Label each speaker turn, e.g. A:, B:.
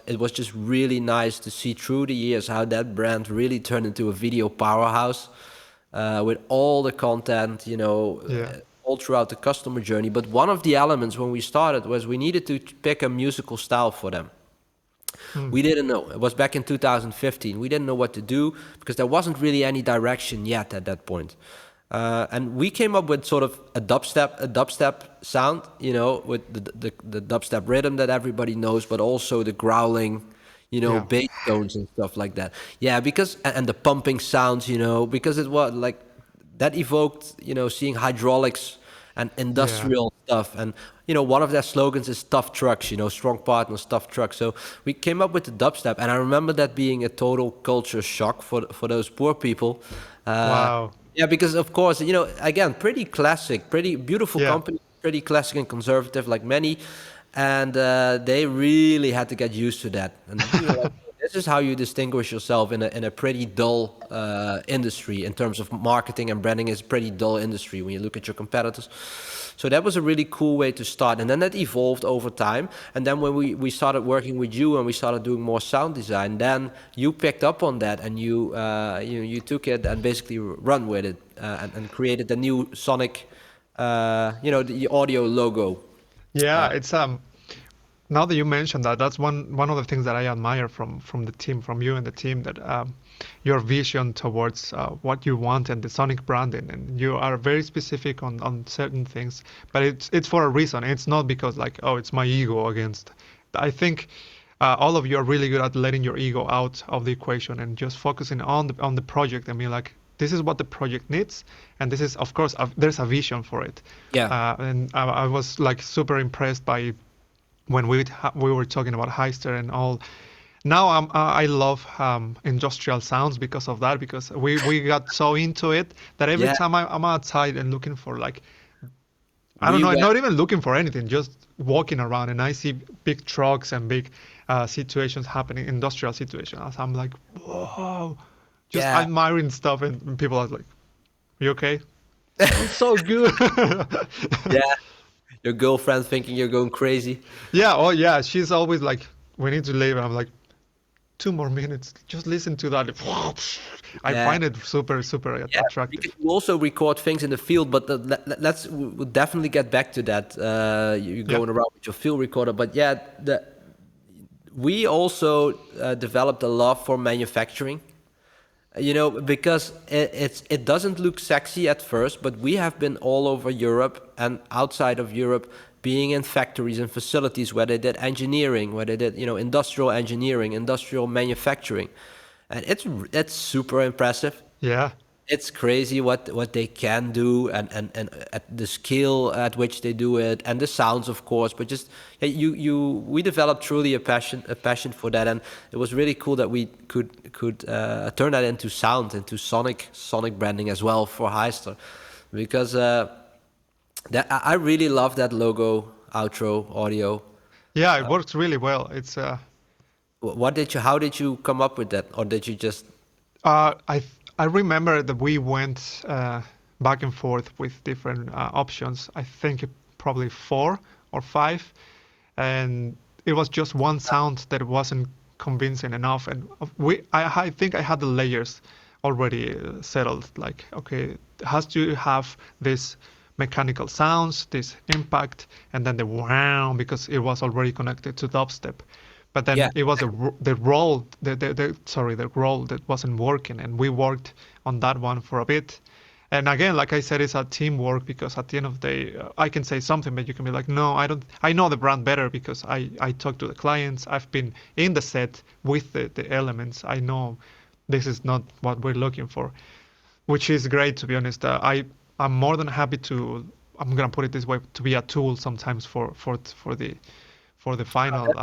A: it was just really nice to see through the years how that brand really turned into a video powerhouse with all the content,
B: Yeah.
A: all throughout the customer journey. But one of the elements when we started was we needed to pick a musical style for them.
B: Mm.
A: We didn't know. It was back in 2015. We didn't know what to do because there wasn't really any direction yet at that point. And we came up with sort of a dubstep sound, with the dubstep rhythm that everybody knows, but also the growling,
B: Yeah.
A: bass tones and stuff like that. Yeah, because and the pumping sounds, because it was like that evoked, seeing hydraulics and
B: Yeah.
A: industrial stuff. And one of their slogans is "tough trucks," strong partners, tough trucks. So we came up with the dubstep, and I remember that being a total culture shock for those poor people. Uh,
B: Wow.
A: yeah, because of course, again, pretty classic, pretty beautiful
B: Yeah.
A: company, pretty classic and conservative, like many, and they really had to get used to that. And like, this is how you distinguish yourself in a pretty dull industry in terms of marketing and branding. Is a pretty dull industry when you look at your competitors. So that was a really cool way to start, and then that evolved over time. And then when we started working with you and we started doing more sound design, then you picked up on that and you took it and basically run with it and created the new Sonic, the audio logo.
B: Yeah,
A: Uh,
B: it's now that you mentioned that, that's one of the things that I admire from the team, from you and the team, that your vision towards what you want and the Sonic branding, and you are very specific on certain things, but it's for a reason. It's not because like, oh, it's my ego against. I think all of you are really good at letting your ego out of the equation and just focusing on the project and being like, this is what the project needs, and this is, of course, there's a vision for it.
A: yeah,
B: And I was like super impressed by when we were talking about Heister and all. Now I love industrial sounds because of that, because we got so into it that every
A: yeah.
B: time I'm outside and looking for like, I don't
A: We
B: know,
A: went.
B: not even looking for anything, just walking around and I see big trucks and big situations happening, industrial situations. I'm like, whoa, just
A: Yeah,
B: admiring stuff, and people are like, you okay? It's so good.
A: yeah. Your girlfriend thinking you're going crazy.
B: Yeah, oh yeah, she's always like, we need to leave. And I'm like, 2 more minutes, just listen to that. I
A: Yeah.
B: find it super, super
A: Yeah, because
B: attractive.
A: you also record things in the field, but we'll definitely get back to that. You
B: Yeah,
A: going around with your field recorder, but yeah, we also developed a love for manufacturing. Because it doesn't look sexy at first, but we have been all over Europe and outside of Europe, being in factories and facilities where they did engineering, where they did industrial engineering, industrial manufacturing, and it's super impressive.
B: yeah,
A: It's crazy what they can do and at the scale at which they do it and the sounds, of course, but just yeah, you we developed truly a passion for that, and it was really cool that we could turn that into sound, into sonic branding as well for Heister, because that I really love that logo outro audio.
B: yeah. It works really well. It's
A: How did you come up with that, or did you just?
B: I remember that we went back and forth with different options. I think probably 4 or 5, and it was just one sound that wasn't convincing enough. And I think I had the layers already settled. Like, okay, it has to have this mechanical sounds, this impact, and then the wow, because it was already connected to dubstep. But
A: Yeah,
B: then it was the role, the role that wasn't working, and we worked on that one for a bit. And again, like I said, it's a teamwork, because at the end of the day, I can say something, but you can be like, no, I don't. I know the brand better because I talk to the clients. I've been in the set with the elements. I know this is not what we're looking for, which is great, to be honest. I'm more than happy to. I'm gonna put it this way, to be a tool sometimes for the final.